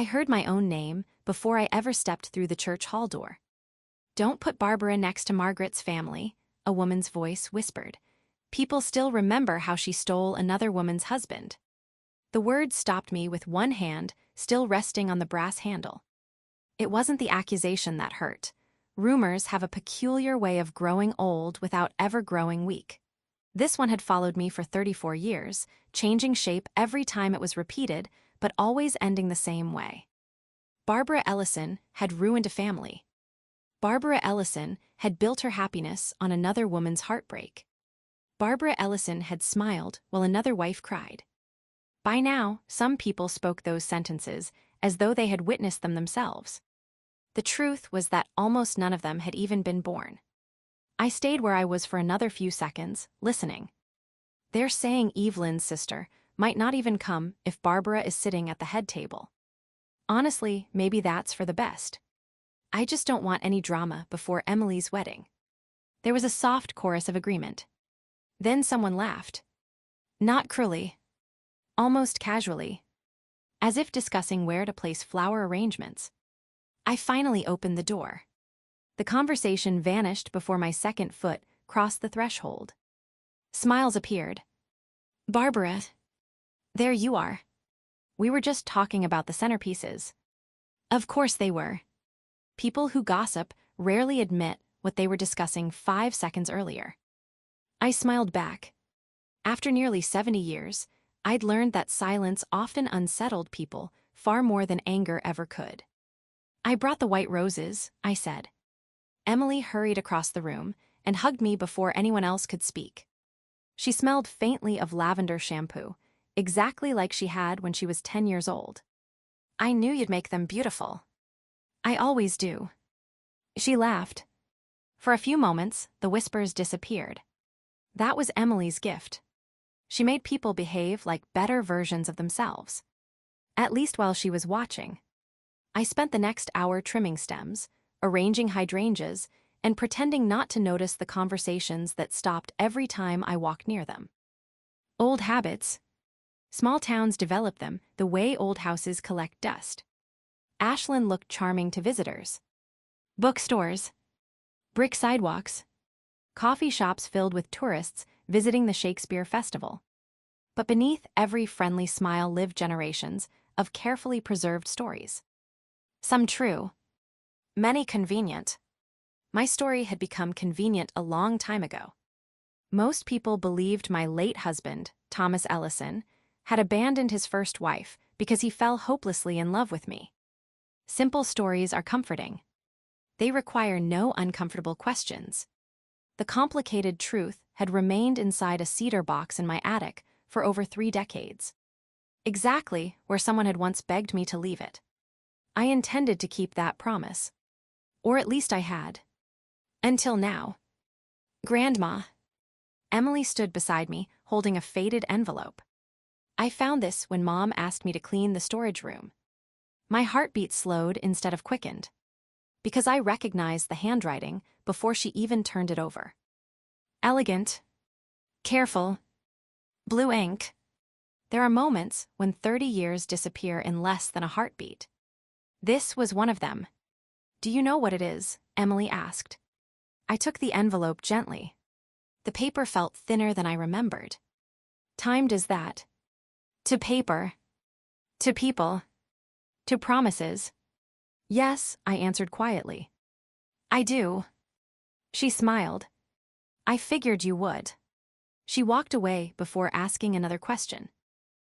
I heard my own name before I ever stepped through the church hall door. "Don't put Barbara next to Margaret's family," a woman's voice whispered. "People still remember how she stole another woman's husband." The words stopped me with one hand still resting on the brass handle. It wasn't the accusation that hurt. Rumors have a peculiar way of growing old without ever growing weak. This one had followed me for 34 years, changing shape every time it was repeated, but always ending the same way. Barbara Ellison had ruined a family. Barbara Ellison had built her happiness on another woman's heartbreak. Barbara Ellison had smiled while another wife cried. By now, some people spoke those sentences as though they had witnessed them themselves. The truth was that almost none of them had even been born. I stayed where I was for another few seconds, listening. They're saying Evelyn's sister might not even come if Barbara is sitting at the head table. Honestly, maybe that's for the best. I just don't want any drama before Emily's wedding. There was a soft chorus of agreement. Then someone laughed. Not cruelly. Almost casually. As if discussing where to place flower arrangements. I finally opened the door. The conversation vanished before my second foot crossed the threshold. Smiles appeared. "Barbara, there you are. We were just talking about the centerpieces." Of course they were. People who gossip rarely admit what they were discussing 5 seconds earlier. I smiled back. After nearly 70 years, I'd learned that silence often unsettled people far more than anger ever could. "I brought the white roses," I said. Emily hurried across the room and hugged me before anyone else could speak. She smelled faintly of lavender shampoo, exactly like she had when she was 10 years old. "I knew you'd make them beautiful." "I always do." She laughed. For a few moments, the whispers disappeared. That was Emily's gift. She made people behave like better versions of themselves. At least while she was watching. I spent the next hour trimming stems, arranging hydrangeas, and pretending not to notice the conversations that stopped every time I walked near them. Old habits. Small towns develop them the way old houses collect dust. Ashland looked charming to visitors. Bookstores. Brick sidewalks. Coffee shops filled with tourists visiting the Shakespeare Festival. But beneath every friendly smile lived generations of carefully preserved stories. Some true. Many convenient. My story had become convenient a long time ago. Most people believed my late husband, Thomas Ellison, had abandoned his first wife because he fell hopelessly in love with me. Simple stories are comforting. They require no uncomfortable questions. The complicated truth had remained inside a cedar box in my attic for over 3 decades. Exactly where someone had once begged me to leave it. I intended to keep that promise. Or at least I had. Until now. "Grandma." Emily stood beside me, holding a faded envelope. "I found this when Mom asked me to clean the storage room." My heartbeat slowed instead of quickened. Because I recognized the handwriting before she even turned it over. Elegant. Careful. Blue ink. There are moments when 30 years disappear in less than a heartbeat. This was one of them. "Do you know what it is?" Emily asked. I took the envelope gently. The paper felt thinner than I remembered. Timed as that. To paper. To people. To promises. "Yes," I answered quietly. "I do." She smiled. "I figured you would." She walked away before asking another question.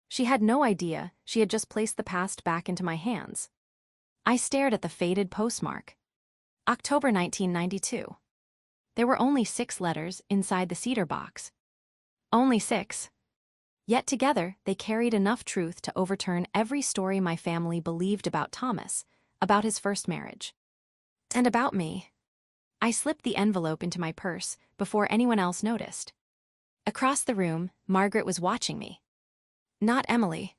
She had no idea she had just placed the past back into my hands. I stared at the faded postmark. October 1992. There were only 6 letters inside the cedar box. Only 6. Yet together they carried enough truth to overturn every story my family believed about Thomas, about his first marriage. And about me. I slipped the envelope into my purse before anyone else noticed. Across the room, Margaret was watching me. Not Emily.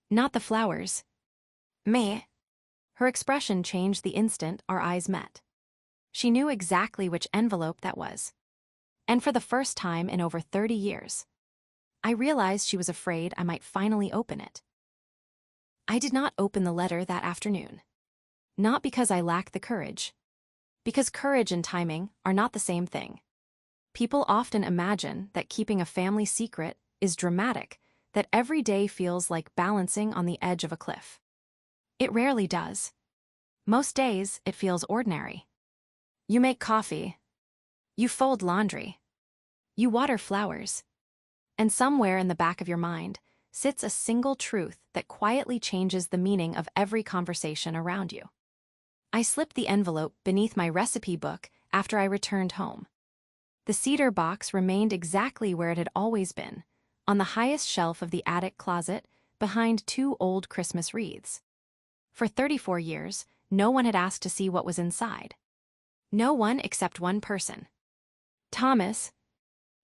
Not the flowers. Me. Her expression changed the instant our eyes met. She knew exactly which envelope that was. And for the first time in over 30 years. I realized she was afraid I might finally open it. I did not open the letter that afternoon. Not because I lacked the courage. Because courage and timing are not the same thing. People often imagine that keeping a family secret is dramatic, that every day feels like balancing on the edge of a cliff. It rarely does. Most days, it feels ordinary. You make coffee. You fold laundry. You water flowers. And somewhere in the back of your mind sits a single truth that quietly changes the meaning of every conversation around you. I slipped the envelope beneath my recipe book after I returned home. The cedar box remained exactly where it had always been, on the highest shelf of the attic closet behind 2 old Christmas wreaths. For 34 years, no one had asked to see what was inside. No one except one person. Thomas.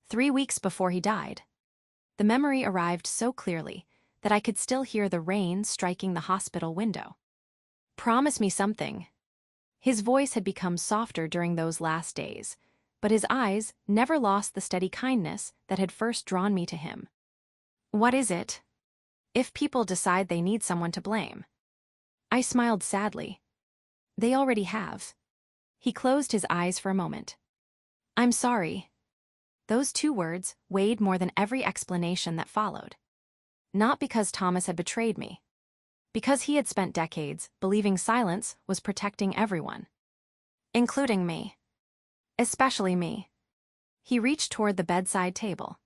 3 weeks before he died. The memory arrived so clearly that I could still hear the rain striking the hospital window. Promise me something. His voice had become softer during those last days, but his eyes never lost the steady kindness that had first drawn me to him. What is it? If people decide they need someone to blame. I smiled sadly. They already have. He closed his eyes for a moment. I'm sorry. Those 2 words weighed more than every explanation that followed. Not because Thomas had betrayed me. Because he had spent decades believing silence was protecting everyone. Including me. Especially me. He reached toward the bedside table.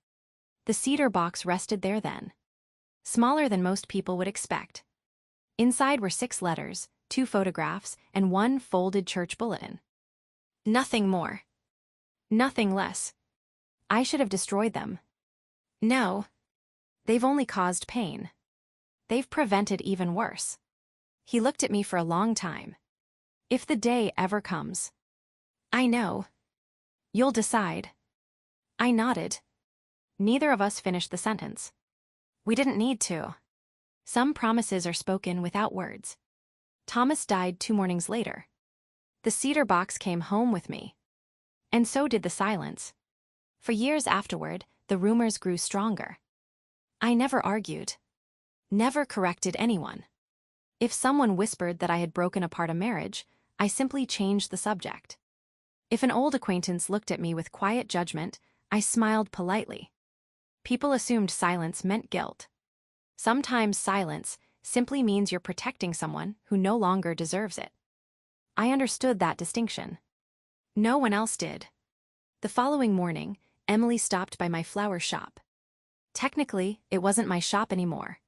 The cedar box rested there then. Smaller than most people would expect. Inside were 6 letters, 2 photographs, and 1 folded church bulletin. Nothing more. Nothing less. I should have destroyed them. No. They've only caused pain. They've prevented even worse. He looked at me for a long time. If the day ever comes. I know. You'll decide. I nodded. Neither of us finished the sentence. We didn't need to. Some promises are spoken without words. Thomas died 2 mornings later. The cedar box came home with me. And so did the silence. For years afterward, the rumors grew stronger. I never argued. Never corrected anyone. If someone whispered that I had broken apart a marriage, I simply changed the subject. If an old acquaintance looked at me with quiet judgment, I smiled politely. People assumed silence meant guilt. Sometimes silence simply means you're protecting someone who no longer deserves it. I understood that distinction. No one else did. The following morning, Emily stopped by my flower shop. Technically, it wasn't my shop anymore.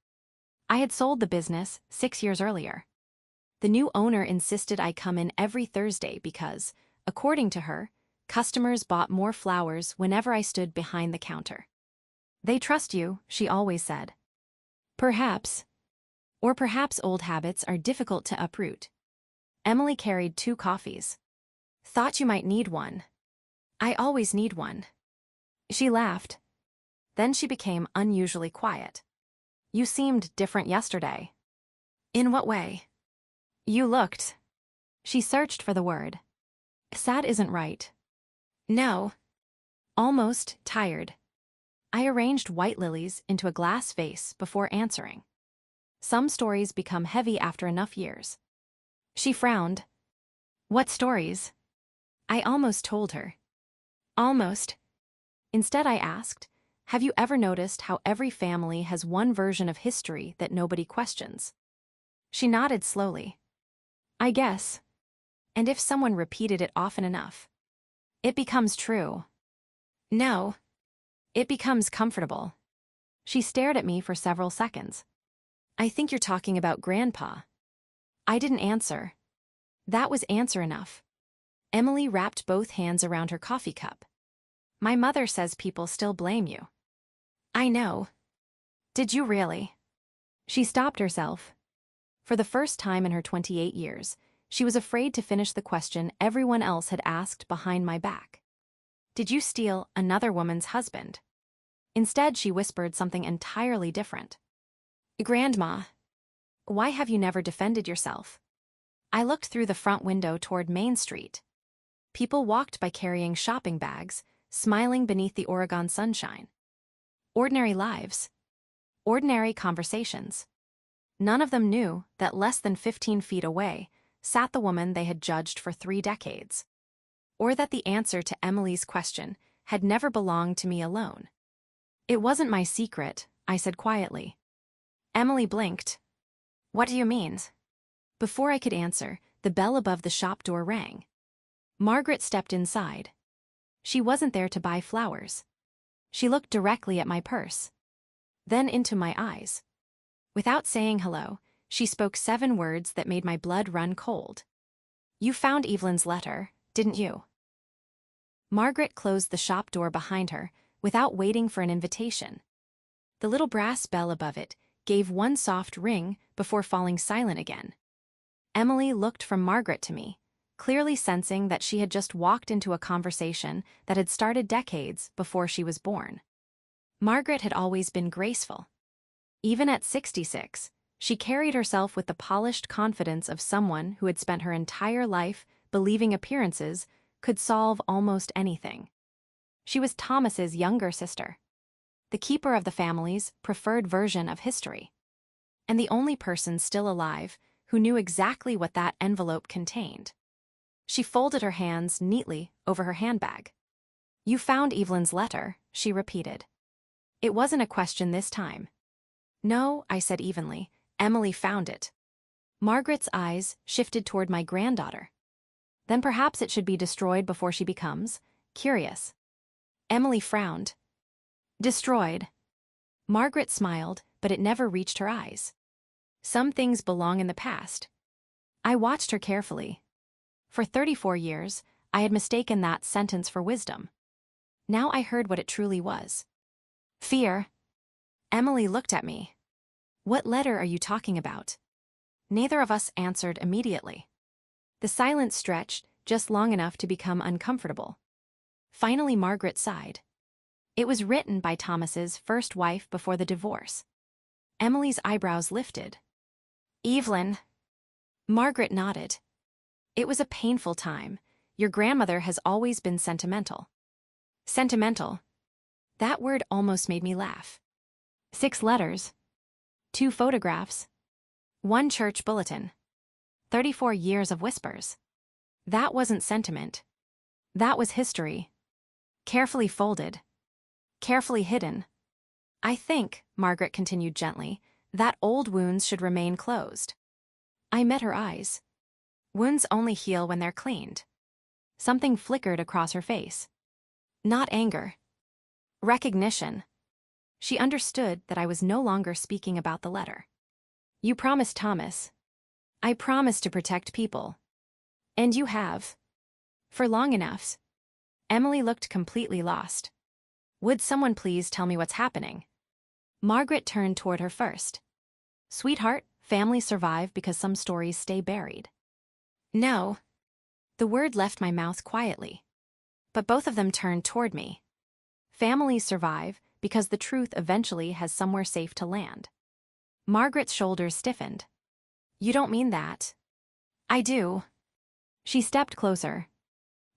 I had sold the business 6 years earlier. The new owner insisted I come in every Thursday because, according to her, customers bought more flowers whenever I stood behind the counter. They trust you, she always said. Perhaps. Or perhaps old habits are difficult to uproot. Emily carried 2 coffees. Thought you might need one. I always need one. She laughed. Then she became unusually quiet. You seemed different yesterday. In what way? You looked. She searched for the word. Sad isn't right. No. Almost tired. I arranged white lilies into a glass vase before answering. Some stories become heavy after enough years. She frowned. What stories? I almost told her. Almost. Instead I asked, have you ever noticed how every family has one version of history that nobody questions? She nodded slowly. I guess. And if someone repeated it often enough, it becomes true. No. It becomes comfortable. She stared at me for several seconds. I think you're talking about Grandpa. I didn't answer. That was answer enough. Emily wrapped both hands around her coffee cup. My mother says people still blame you. I know. Did you really? She stopped herself. For the first time in her 28 years, she was afraid to finish the question everyone else had asked behind my back. Did you steal another woman's husband? Instead, she whispered something entirely different. Grandma, why have you never defended yourself? I looked through the front window toward Main Street. People walked by carrying shopping bags, smiling beneath the Oregon sunshine. Ordinary lives. Ordinary conversations. None of them knew that less than 15 feet away sat the woman they had judged for 3 decades. Or that the answer to Emily's question had never belonged to me alone. "It wasn't my secret," I said quietly. Emily blinked. "What do you mean?" Before I could answer, the bell above the shop door rang. Margaret stepped inside. She wasn't there to buy flowers. She looked directly at my purse, then into my eyes. Without saying hello, she spoke 7 words that made my blood run cold. "You found Evelyn's letter, didn't you?" Margaret closed the shop door behind her without waiting for an invitation. The little brass bell above it gave one soft ring before falling silent again. Emily looked from Margaret to me, clearly sensing that she had just walked into a conversation that had started decades before she was born. Margaret had always been graceful. Even at 66, she carried herself with the polished confidence of someone who had spent her entire life believing appearances could solve almost anything. She was Thomas's younger sister, the keeper of the family's preferred version of history, and the only person still alive who knew exactly what that envelope contained. She folded her hands neatly over her handbag. "You found Evelyn's letter," she repeated. It wasn't a question this time. "No," I said evenly. "Emily found it." Margaret's eyes shifted toward my granddaughter. "Then perhaps it should be destroyed before she becomes curious." Emily frowned. "Destroyed." Margaret smiled, but it never reached her eyes. "Some things belong in the past." I watched her carefully. For 34 years, I had mistaken that sentence for wisdom. Now I heard what it truly was. Fear. Emily looked at me. "What letter are you talking about?" Neither of us answered immediately. The silence stretched just long enough to become uncomfortable. Finally, Margaret sighed. "It was written by Thomas's first wife before the divorce." Emily's eyebrows lifted. "Evelyn." Margaret nodded. "It was a painful time. Your grandmother has always been sentimental." Sentimental. That word almost made me laugh. 6 letters. 2 photographs. 1 church bulletin. 34 years of whispers. That wasn't sentiment. That was history. Carefully folded. Carefully hidden. "I think," Margaret continued gently, "that old wounds should remain closed." I met her eyes. Wounds only heal when they're cleaned. Something flickered across her face. Not anger. Recognition. She understood that I was no longer speaking about the letter. "You promised Thomas." "I promised to protect people." "And you have. For long enough." Emily looked completely lost. "Would someone please tell me what's happening?" Margaret turned toward her first. "Sweetheart, families survive because some stories stay buried." "No." The word left my mouth quietly. But both of them turned toward me. Families survive because the truth eventually has somewhere safe to land. Margaret's shoulders stiffened. "You don't mean that." "I do." She stepped closer.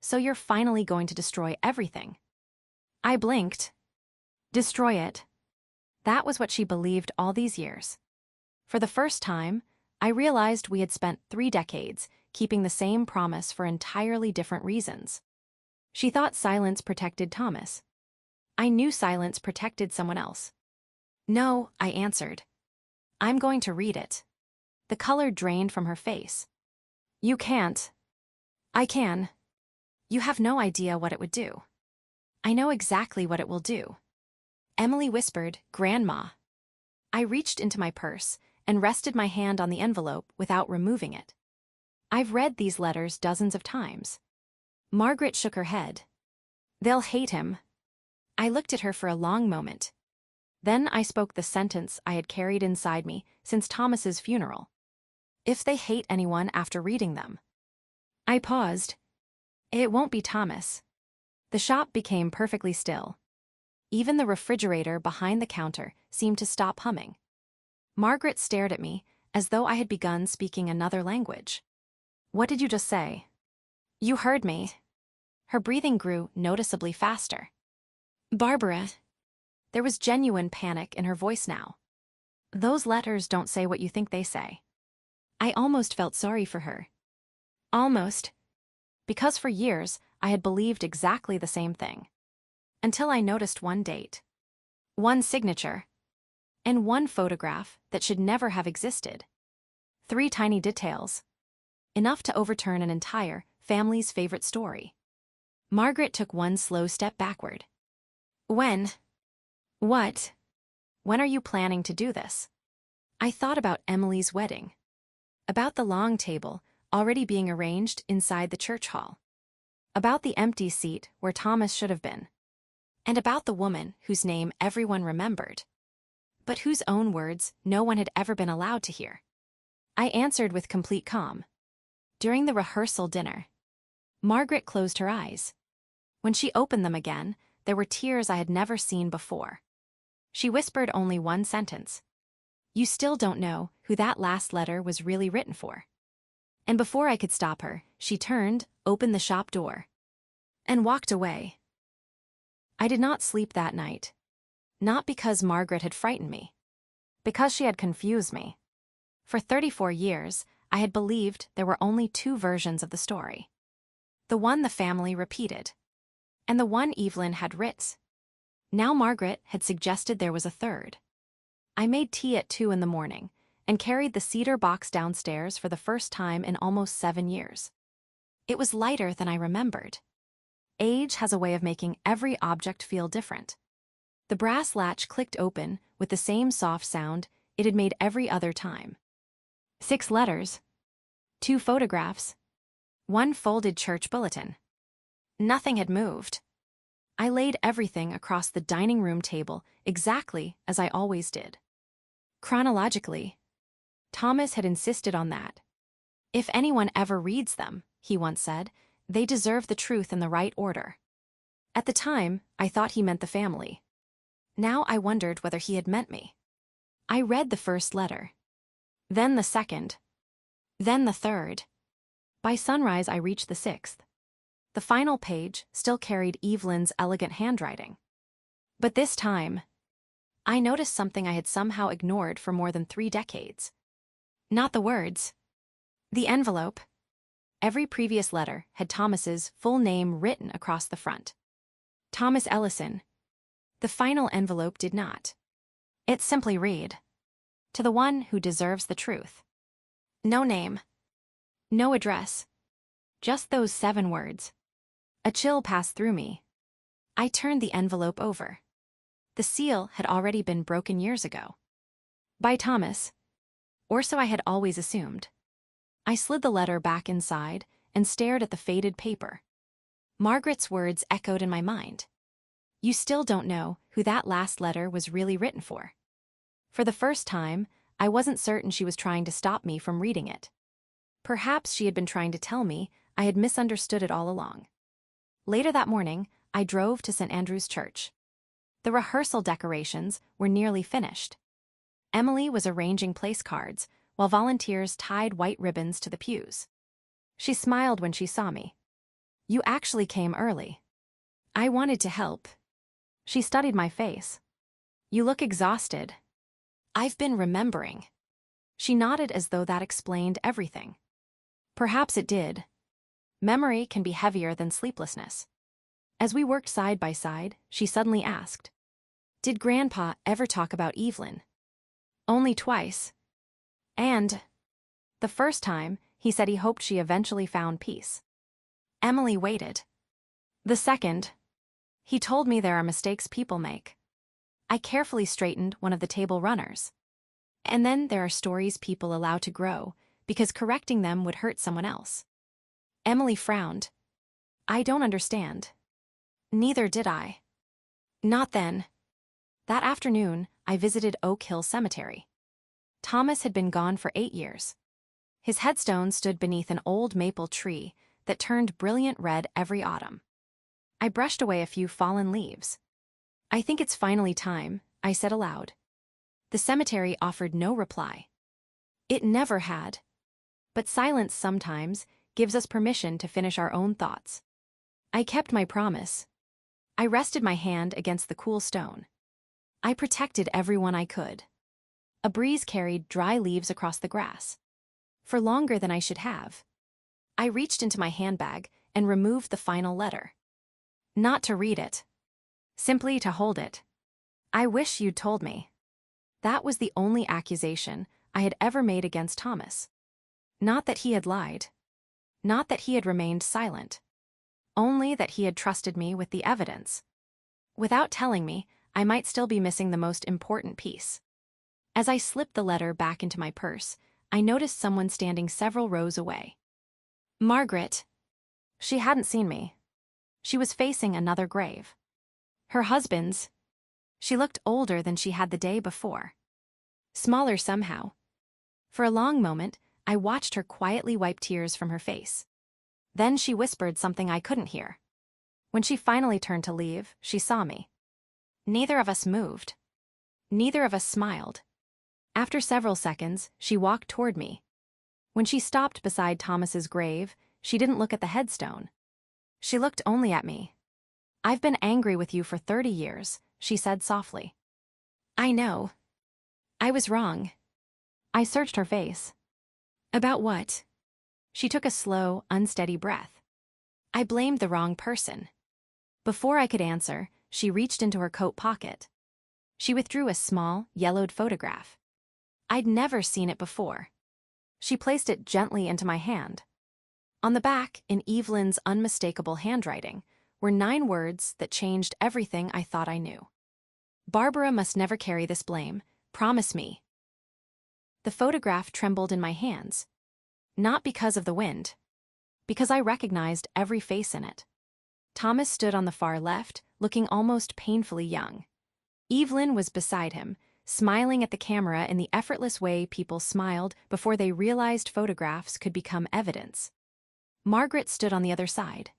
"So you're finally going to destroy everything?" I blinked. Destroy it. That was what she believed all these years. For the first time, I realized we had spent 3 decades keeping the same promise for entirely different reasons. She thought silence protected Thomas. I knew silence protected someone else. "No," I answered. "I'm going to read it." The color drained from her face. "You can't." "I can." "You have no idea what it would do." "I know exactly what it will do." Emily whispered, "Grandma." I reached into my purse and rested my hand on the envelope without removing it. "I've read these letters dozens of times." Margaret shook her head. "They'll hate him." I looked at her for a long moment. Then I spoke the sentence I had carried inside me since Thomas's funeral. "If they hate anyone after reading them." I paused. "It won't be Thomas." The shop became perfectly still. Even the refrigerator behind the counter seemed to stop humming. Margaret stared at me as though I had begun speaking another language. "What did you just say?" "You heard me." Her breathing grew noticeably faster. "Barbara." There was genuine panic in her voice now. Those letters don't say what you think they say. I almost felt sorry for her. Almost. Because for years, I had believed exactly the same thing. Until I noticed one date, one signature, and one photograph that should never have existed. 3 tiny details. Enough to overturn an entire family's favorite story. Margaret took one slow step backward. When? What? When are you planning to do this? I thought about Emily's wedding. About the long table, already being arranged inside the church hall. About the empty seat where Thomas should have been. And about the woman whose name everyone remembered, but whose own words no one had ever been allowed to hear. I answered with complete calm. During the rehearsal dinner, Margaret closed her eyes. When she opened them again, there were tears I had never seen before. She whispered only one sentence. You still don't know who that last letter was really written for. And before I could stop her, she turned, opened the shop door, and walked away. I did not sleep that night. Not because Margaret had frightened me. Because she had confused me. For 34 years, I had believed there were only 2 versions of the story. The one the family repeated. And the one Evelyn had writ. Now Margaret had suggested there was a third. I made tea at 2 in the morning and carried the cedar box downstairs for the first time in almost 7 years. It was lighter than I remembered. Age has a way of making every object feel different. The brass latch clicked open with the same soft sound it had made every other time. 6 letters, 2 photographs, 1 folded church bulletin. Nothing had moved. I laid everything across the dining room table exactly as I always did. Chronologically, Thomas had insisted on that. If anyone ever reads them, he once said, they deserve the truth in the right order. At the time, I thought he meant the family. Now I wondered whether he had meant me. I read the first letter. Then the second. Then the third. By sunrise, I reached the 6th. The final page still carried Evelyn's elegant handwriting. But this time, I noticed something I had somehow ignored for more than 3 decades. Not the words. The envelope. Every previous letter had Thomas's full name written across the front. Thomas Ellison. The final envelope did not. It simply read, to the one who deserves the truth. No name. No address. Just those 7 words. A chill passed through me. I turned the envelope over. The seal had already been broken years ago. By Thomas. Or so I had always assumed. I slid the letter back inside and stared at the faded paper. Margaret's words echoed in my mind. You still don't know who that last letter was really written for. For the first time, I wasn't certain she was trying to stop me from reading it. Perhaps she had been trying to tell me I had misunderstood it all along. Later that morning, I drove to St. Andrew's Church. The rehearsal decorations were nearly finished. Emily was arranging place cards, while volunteers tied white ribbons to the pews. She smiled when she saw me. You actually came early. I wanted to help. She studied my face. You look exhausted. I've been remembering. She nodded as though that explained everything. Perhaps it did. Memory can be heavier than sleeplessness. As we worked side by side, she suddenly asked, Did Grandpa ever talk about Evelyn? Only twice. And the first time, he said he hoped she eventually found peace. Emily waited. The second, he told me there are mistakes people make. I carefully straightened one of the table runners. And then there are stories people allow to grow, because correcting them would hurt someone else. Emily frowned. I don't understand. Neither did I. Not then. That afternoon, I visited Oak Hill Cemetery. Thomas had been gone for 8 years. His headstone stood beneath an old maple tree that turned brilliant red every autumn. I brushed away a few fallen leaves. I think it's finally time, I said aloud. The cemetery offered no reply. It never had. But silence sometimes gives us permission to finish our own thoughts. I kept my promise. I rested my hand against the cool stone. I protected everyone I could. A breeze carried dry leaves across the grass. For longer than I should have. I reached into my handbag and removed the final letter. Not to read it. Simply to hold it. I wish you'd told me. That was the only accusation I had ever made against Thomas. Not that he had lied. Not that he had remained silent. Only that he had trusted me with the evidence. Without telling me, I might still be missing the most important piece. As I slipped the letter back into my purse, I noticed someone standing several rows away. Margaret. She hadn't seen me. She was facing another grave. Her husband's. She looked older than she had the day before. Smaller somehow. For a long moment, I watched her quietly wipe tears from her face. Then she whispered something I couldn't hear. When she finally turned to leave, she saw me. Neither of us moved. Neither of us smiled. After several seconds, she walked toward me. When she stopped beside Thomas's grave, she didn't look at the headstone. She looked only at me. I've been angry with you for 30 years, she said softly. I know. I was wrong. I searched her face. About what? She took a slow, unsteady breath. I blamed the wrong person. Before I could answer, she reached into her coat pocket. She withdrew a small, yellowed photograph. I'd never seen it before. She placed it gently into my hand. On the back, in Evelyn's unmistakable handwriting, were 9 words that changed everything I thought I knew. Barbara must never carry this blame. Promise me. The photograph trembled in my hands. Not because of the wind. Because I recognized every face in it. Thomas stood on the far left, looking almost painfully young. Evelyn was beside him, smiling at the camera in the effortless way people smiled before they realized photographs could become evidence. Margaret stood on the other side.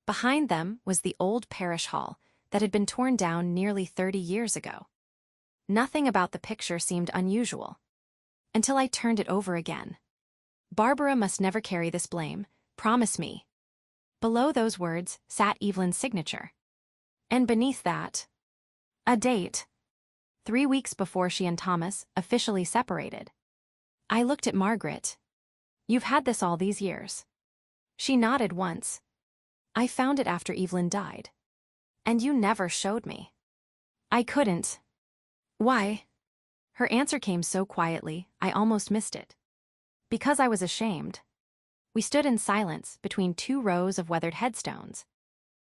Behind them was the old parish hall that had been torn down nearly 30 years ago. Nothing about the picture seemed unusual. Until I turned it over again. Barbara must never carry this blame. Promise me. Below those words sat Evelyn's signature. And beneath that, a date. 3 weeks before she and Thomas officially separated. I looked at Margaret. You've had this all these years. She nodded once. I found it after Evelyn died. And you never showed me. I couldn't. Why? Her answer came so quietly, I almost missed it. Because I was ashamed. We stood in silence between 2 rows of weathered headstones.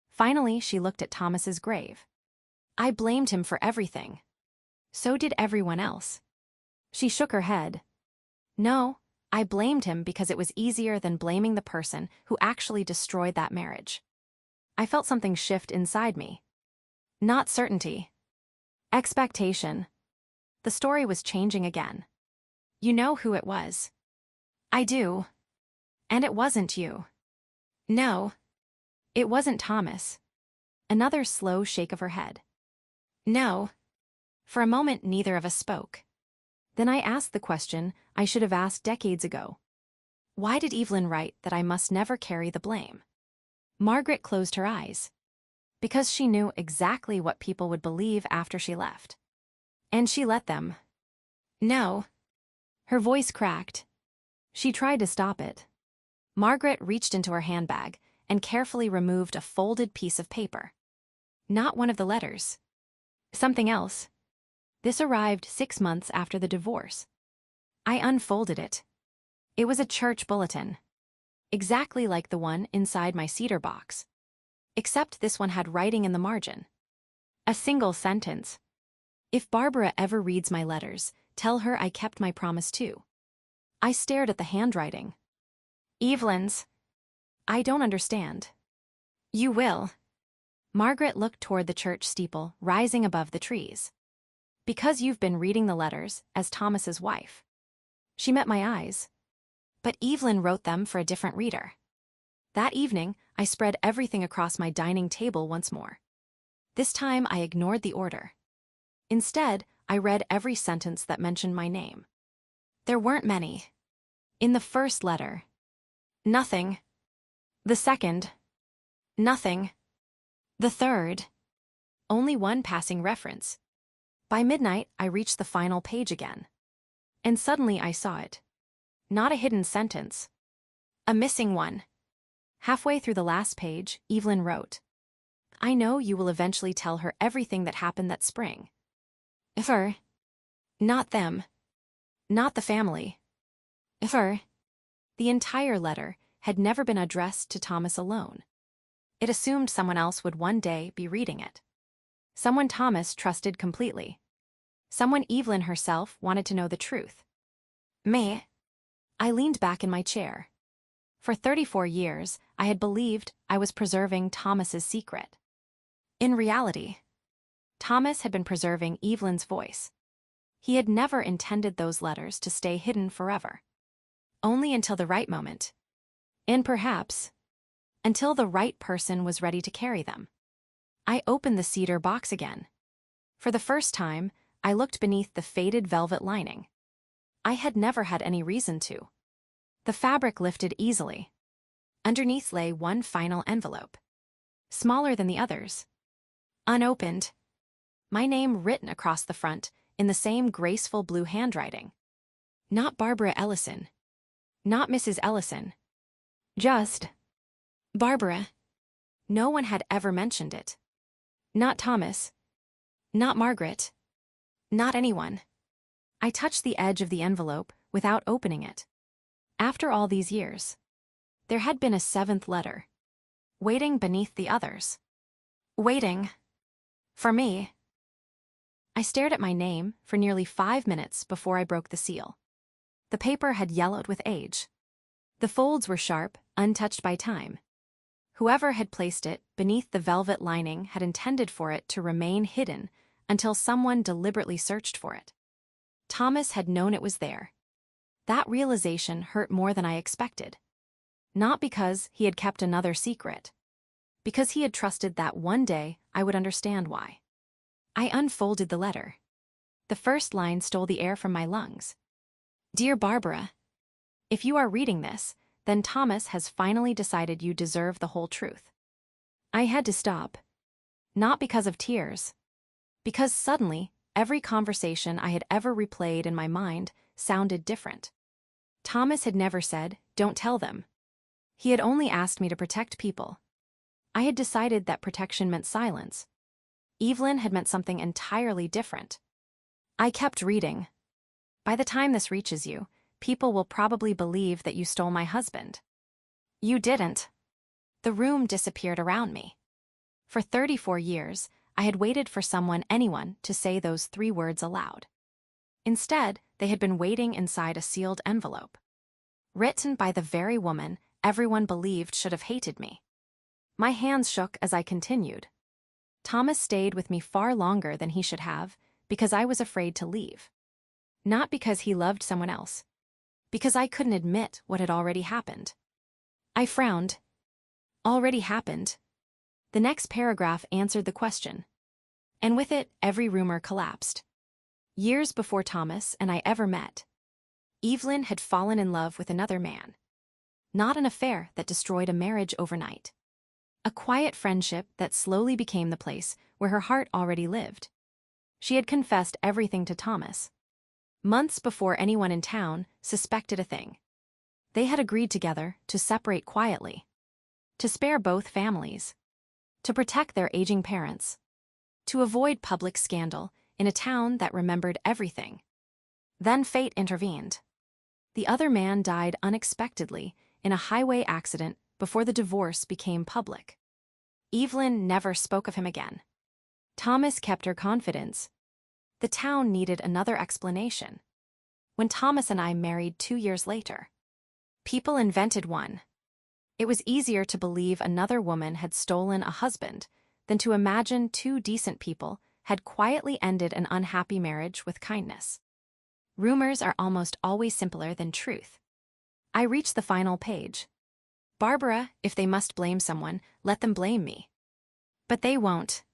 Finally, she looked at Thomas's grave. I blamed him for everything. So did everyone else. She shook her head. No, I blamed him because it was easier than blaming the person who actually destroyed that marriage. I felt something shift inside me. Not certainty. Expectation. The story was changing again. You know who it was. I do. And it wasn't you. No. It wasn't Thomas. Another slow shake of her head. No. For a moment, neither of us spoke. Then I asked the question I should have asked decades ago. Why did Evelyn write that I must never carry the blame? Margaret closed her eyes. Because she knew exactly what people would believe after she left. And she let them. No. Her voice cracked. She tried to stop it. Margaret reached into her handbag and carefully removed a folded piece of paper. Not one of the letters. Something else. This arrived 6 months after the divorce. I unfolded it. It was a church bulletin. Exactly like the one inside my cedar box. Except this one had writing in the margin. A single sentence. If Barbara ever reads my letters, tell her I kept my promise too. I stared at the handwriting. Evelyn's. I don't understand. You will. Margaret looked toward the church steeple rising above the trees. Because you've been reading the letters as Thomas's wife. She met my eyes. But Evelyn wrote them for a different reader. That evening, I spread everything across my dining table once more. This time I ignored the order. Instead, I read every sentence that mentioned my name. There weren't many. In the first letter, nothing. The second, nothing. The third, only one passing reference. By midnight, I reached the final page again. And suddenly I saw it. Not a hidden sentence. A missing one. Halfway through the last page, Evelyn wrote, "I know you will eventually tell her everything that happened that spring. If her, not them, not the family. If her." The entire letter had never been addressed to Thomas alone. It assumed someone else would one day be reading it. Someone Thomas trusted completely. Someone Evelyn herself wanted to know the truth. Me? I leaned back in my chair. For 34 years, I had believed I was preserving Thomas's secret. In reality, Thomas had been preserving Evelyn's voice. He had never intended those letters to stay hidden forever. Only until the right moment. And perhaps, until the right person was ready to carry them. I opened the cedar box again. For the first time, I looked beneath the faded velvet lining. I had never had any reason to. The fabric lifted easily. Underneath lay one final envelope. Smaller than the others. Unopened. My name written across the front in the same graceful blue handwriting. Not Barbara Ellison. Not Mrs. Ellison. Just Barbara. No one had ever mentioned it. Not Thomas. Not Margaret. Not anyone. I touched the edge of the envelope without opening it. After all these years, there had been a seventh letter. Waiting beneath the others. Waiting. For me. I stared at my name for nearly 5 minutes before I broke the seal. The paper had yellowed with age. The folds were sharp, untouched by time. Whoever had placed it beneath the velvet lining had intended for it to remain hidden until someone deliberately searched for it. Thomas had known it was there. That realization hurt more than I expected. Not because he had kept another secret. Because he had trusted that one day I would understand why. I unfolded the letter. The first line stole the air from my lungs. "Dear Barbara, if you are reading this, then Thomas has finally decided you deserve the whole truth." I had to stop. Not because of tears. Because suddenly, every conversation I had ever replayed in my mind sounded different. Thomas had never said, "Don't tell them." He had only asked me to protect people. I had decided that protection meant silence. Evelyn had meant something entirely different. I kept reading. "By the time this reaches you, people will probably believe that you stole my husband." You didn't. The room disappeared around me. For 34 years, I had waited for anyone to say those 3 words aloud. Instead, they had been waiting inside a sealed envelope. Written by the very woman everyone believed should have hated me. My hands shook as I continued. Thomas stayed with me far longer than he should have because I was afraid to leave. Not because he loved someone else. Because I couldn't admit what had already happened. I frowned. Already happened. The next paragraph answered the question. And with it, every rumor collapsed. Years before Thomas and I ever met, Evelyn had fallen in love with another man. Not an affair that destroyed a marriage overnight. A quiet friendship that slowly became the place where her heart already lived. She had confessed everything to Thomas. Months before anyone in town suspected a thing. They had agreed together to separate quietly. To spare both families. To protect their aging parents. To avoid public scandal in a town that remembered everything. Then fate intervened. The other man died unexpectedly in a highway accident before the divorce became public. Evelyn never spoke of him again. Thomas kept her confidence. The town needed another explanation. When Thomas and I married 2 years later, people invented one. It was easier to believe another woman had stolen a husband than to imagine 2 decent people had quietly ended an unhappy marriage with kindness. Rumors are almost always simpler than truth. I reached the final page. "Barbara, if they must blame someone, let them blame me." But they won't.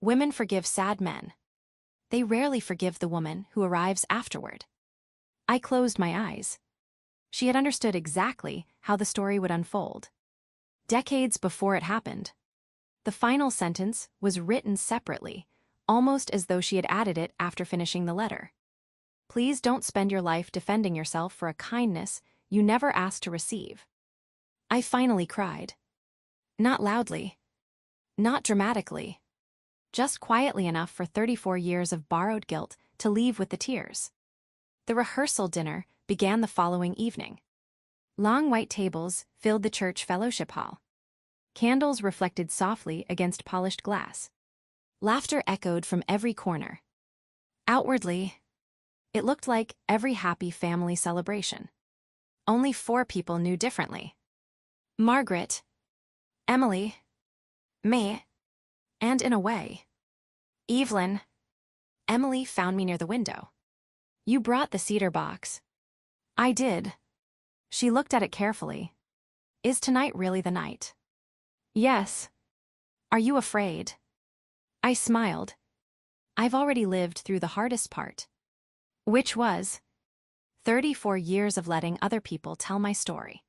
Women forgive sad men. They rarely forgive the woman who arrives afterward. I closed my eyes. She had understood exactly how the story would unfold. Decades before it happened. The final sentence was written separately, almost as though she had added it after finishing the letter. Please don't spend your life defending yourself for a kindness you never asked to receive. I finally cried. Not loudly. Not dramatically. Just quietly enough for 34 years of borrowed guilt to leave with the tears. The rehearsal dinner began the following evening. Long white tables filled the church fellowship hall. Candles reflected softly against polished glass. Laughter echoed from every corner. Outwardly, it looked like every happy family celebration. Only 4 people knew differently. Margaret, Emily, me, and in a way, Evelyn. Emily found me near the window. You brought the cedar box. I did. She looked at it carefully. Is tonight really the night? Yes. Are you afraid? I smiled. I've already lived through the hardest part. Which was 34 years of letting other people tell my story.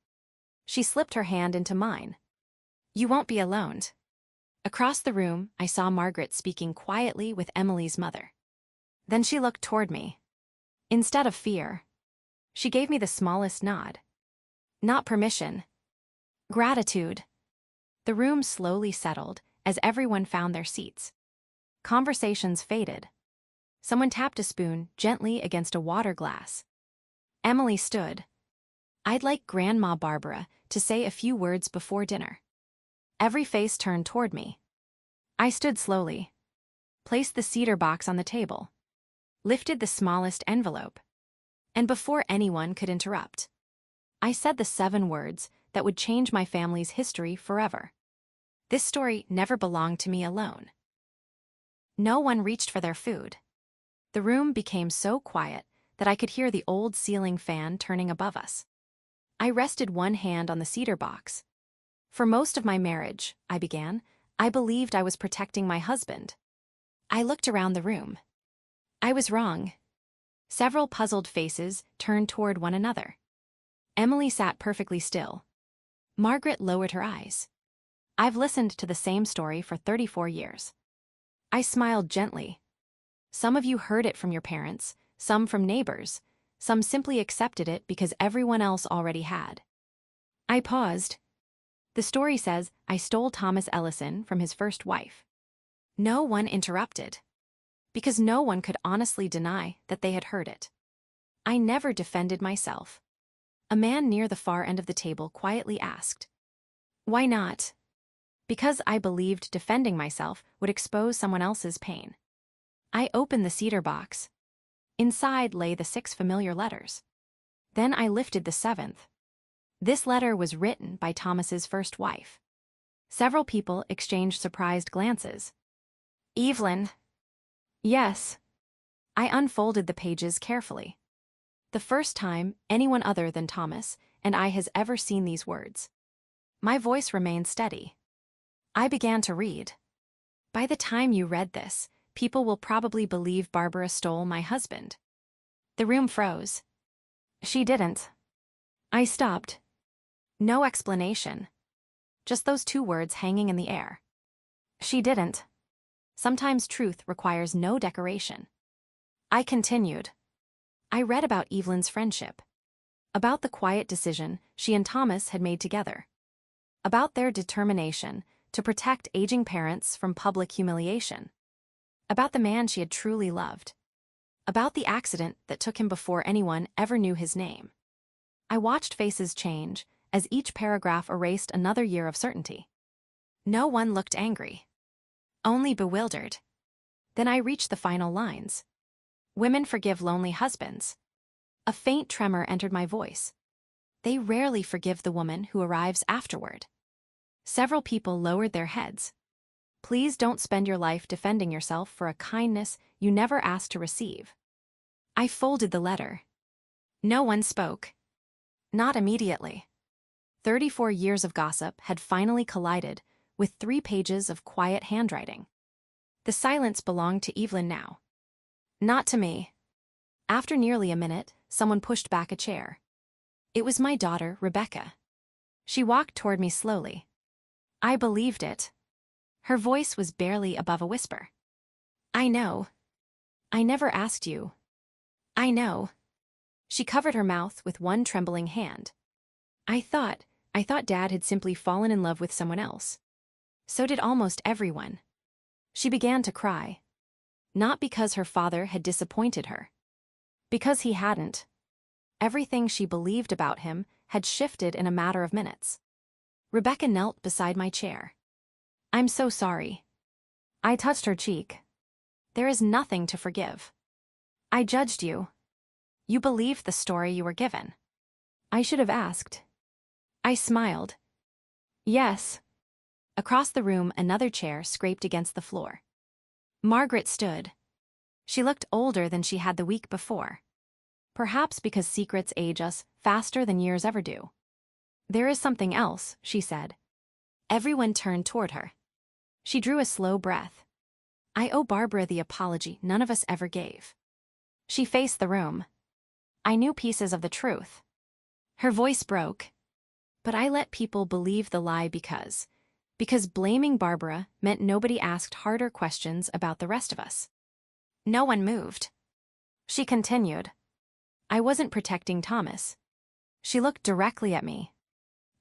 She slipped her hand into mine. You won't be alone. Across the room, I saw Margaret speaking quietly with Emily's mother. Then she looked toward me. Instead of fear, she gave me the smallest nod. Not permission. Gratitude. The room slowly settled as everyone found their seats. Conversations faded. Someone tapped a spoon gently against a water glass. Emily stood. I'd like Grandma Barbara to say a few words before dinner. Every face turned toward me. I stood slowly, placed the cedar box on the table, lifted the smallest envelope, and before anyone could interrupt, I said the 7 words that would change my family's history forever. This story never belonged to me alone. No one reached for their food. The room became so quiet that I could hear the old ceiling fan turning above us. I rested one hand on the cedar box. For most of my marriage, I began, I believed I was protecting my husband. I looked around the room. I was wrong. Several puzzled faces turned toward one another. Emily sat perfectly still. Margaret lowered her eyes. I've listened to the same story for 34 years. I smiled gently. Some of you heard it from your parents, some from neighbors, some simply accepted it because everyone else already had. I paused. The story says I stole Thomas Ellison from his first wife. No one interrupted, because no one could honestly deny that they had heard it. I never defended myself. A man near the far end of the table quietly asked, "Why not?" Because I believed defending myself would expose someone else's pain. I opened the cedar box. Inside lay the 6 familiar letters. Then I lifted the 7th. This letter was written by Thomas's first wife. Several people exchanged surprised glances. Evelyn. Yes. I unfolded the pages carefully. The first time anyone other than Thomas and I has ever seen these words. My voice remained steady. I began to read. By the time you read this, people will probably believe Barbara stole my husband. The room froze. She didn't. I stopped. No explanation. Just those 2 words hanging in the air. She didn't. Sometimes truth requires no decoration. I continued. I read about Evelyn's friendship. About the quiet decision she and Thomas had made together. About their determination to protect aging parents from public humiliation. About the man she had truly loved. About the accident that took him before anyone ever knew his name. I watched faces change as each paragraph erased another year of certainty. No one looked angry. Only bewildered. Then I reached the final lines. Women forgive lonely husbands. A faint tremor entered my voice. They rarely forgive the woman who arrives afterward. Several people lowered their heads. Please don't spend your life defending yourself for a kindness you never asked to receive. I folded the letter. No one spoke. Not immediately. 34 years of gossip had finally collided with 3 pages of quiet handwriting. The silence belonged to Evelyn now. Not to me. After nearly a minute, someone pushed back a chair. It was my daughter, Rebecca. She walked toward me slowly. I believed it. Her voice was barely above a whisper. I know. I never asked you. I know. She covered her mouth with one trembling hand. I thought Dad had simply fallen in love with someone else. So did almost everyone. She began to cry. Not because her father had disappointed her. Because he hadn't. Everything she believed about him had shifted in a matter of minutes. Rebecca knelt beside my chair. I'm so sorry. I touched her cheek. There is nothing to forgive. I judged you. You believed the story you were given. I should have asked. I smiled. Yes. Across the room, another chair scraped against the floor. Margaret stood. She looked older than she had the week before. Perhaps because secrets age us faster than years ever do. There is something else, she said. Everyone turned toward her. She drew a slow breath. I owe Barbara the apology none of us ever gave. She faced the room. I knew pieces of the truth. Her voice broke. But I let people believe the lie because blaming Barbara meant nobody asked harder questions about the rest of us. No one moved. She continued. I wasn't protecting Thomas. She looked directly at me.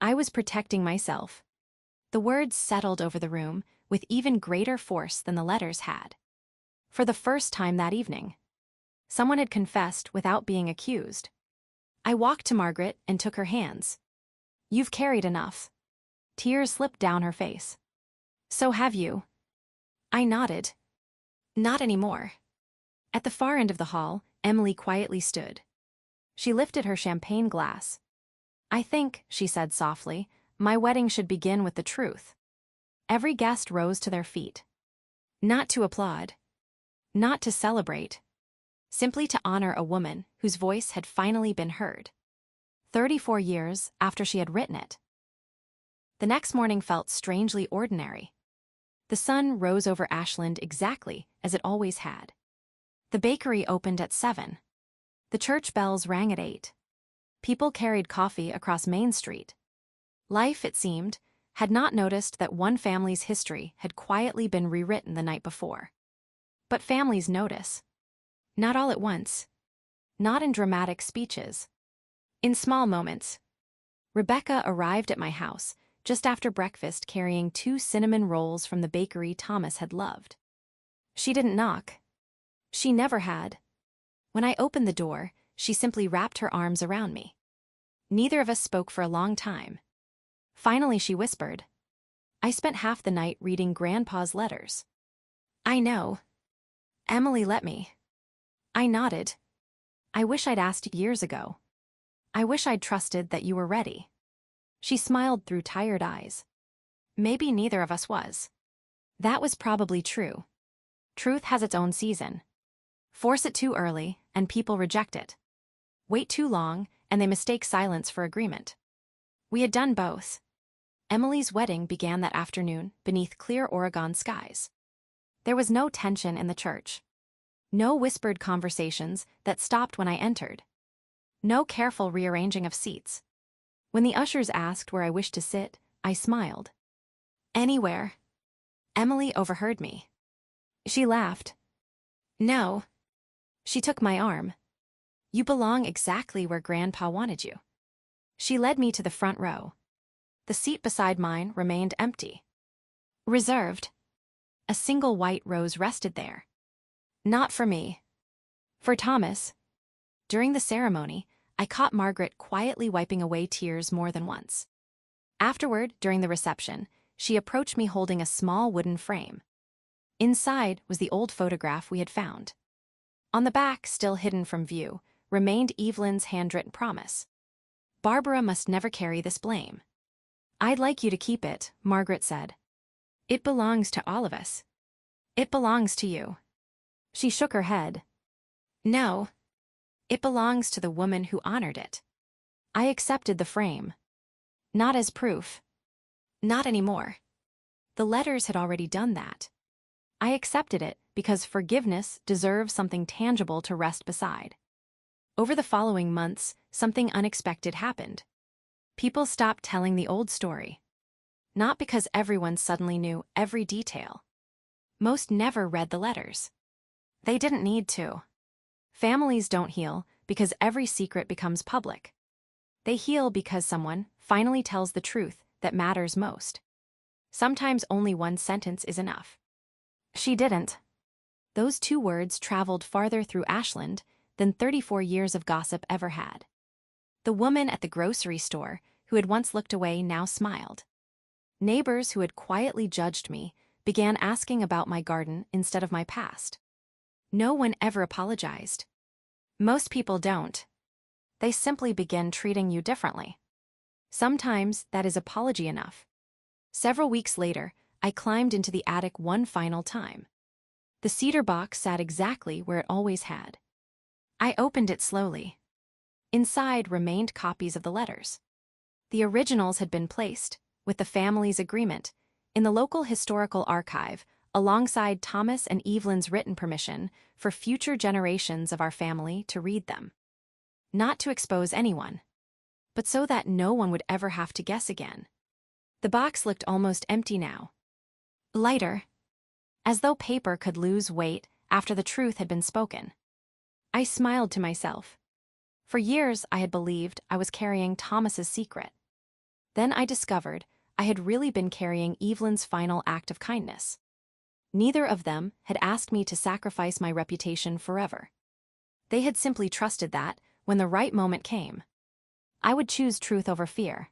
I was protecting myself. The words settled over the room with even greater force than the letters had. For the first time that evening, someone had confessed without being accused. I walked to Margaret and took her hands. You've carried enough. Tears slipped down her face. So have you. I nodded. Not anymore. At the far end of the hall, Emily quietly stood. She lifted her champagne glass. I think, she said softly, my wedding should begin with the truth. Every guest rose to their feet. Not to applaud. Not to celebrate. Simply to honor a woman whose voice had finally been heard. 34 years after she had written it. The next morning felt strangely ordinary. The sun rose over Ashland exactly as it always had. The bakery opened at 7. The church bells rang at 8. People carried coffee across Main Street. Life, it seemed, had not noticed that one family's history had quietly been rewritten the night before. But families notice. Not all at once. Not in dramatic speeches. In small moments. Rebecca arrived at my house just after breakfast carrying 2 cinnamon rolls from the bakery Thomas had loved. She didn't knock. She never had. When I opened the door, she simply wrapped her arms around me. Neither of us spoke for a long time. Finally, she whispered, I spent half the night reading Grandpa's letters. I know. Emily let me. I nodded. I wish I'd asked years ago. I wish I'd trusted that you were ready. She smiled through tired eyes. Maybe neither of us was. That was probably true. Truth has its own season. Force it too early, and people reject it. Wait too long, and they mistake silence for agreement. We had done both. Emily's wedding began that afternoon beneath clear Oregon skies. There was no tension in the church. No whispered conversations that stopped when I entered. No careful rearranging of seats. When the ushers asked where I wished to sit, I smiled. Anywhere. Emily overheard me. She laughed. No. She took my arm. You belong exactly where Grandpa wanted you. She led me to the front row. The seat beside mine remained empty. Reserved. A single white rose rested there. Not for me. For Thomas. During the ceremony, I caught Margaret quietly wiping away tears more than once. Afterward, during the reception, she approached me holding a small wooden frame. Inside was the old photograph we had found. On the back, still hidden from view, remained Evelyn's handwritten promise. Barbara must never carry this blame. I'd like you to keep it, Margaret said. It belongs to all of us. It belongs to you. She shook her head. No. It belongs to the woman who honored it. I accepted the frame. Not as proof. Not anymore. The letters had already done that. I accepted it because forgiveness deserves something tangible to rest beside. Over the following months, something unexpected happened. People stopped telling the old story. Not because everyone suddenly knew every detail. Most never read the letters. They didn't need to. Families don't heal because every secret becomes public. They heal because someone finally tells the truth that matters most. Sometimes only one sentence is enough. She didn't. Those 2 words traveled farther through Ashland than 34 years of gossip ever had. The woman at the grocery store, who had once looked away, now smiled. Neighbors who had quietly judged me began asking about my garden instead of my past. No one ever apologized. Most people don't. They simply begin treating you differently. Sometimes that is apology enough. Several weeks later, I climbed into the attic one final time. The cedar box sat exactly where it always had. I opened it slowly. Inside remained copies of the letters. The originals had been placed, with the family's agreement, in the local historical archive, alongside Thomas and Evelyn's written permission for future generations of our family to read them. Not to expose anyone, but so that no one would ever have to guess again. The box looked almost empty now. Lighter, as though paper could lose weight after the truth had been spoken. I smiled to myself. For years I had believed I was carrying Thomas's secret. Then I discovered I had really been carrying Evelyn's final act of kindness. Neither of them had asked me to sacrifice my reputation forever. They had simply trusted that, when the right moment came, I would choose truth over fear.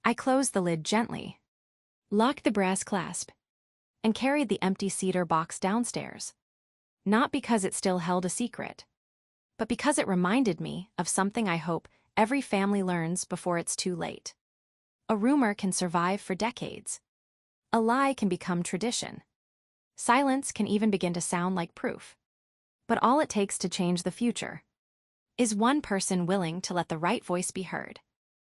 I closed the lid gently, locked the brass clasp, and carried the empty cedar box downstairs. Not because it still held a secret, but because it reminded me of something I hope every family learns before it's too late. A rumor can survive for decades. A lie can become tradition. Silence can even begin to sound like proof. But all it takes to change the future is one person willing to let the right voice be heard.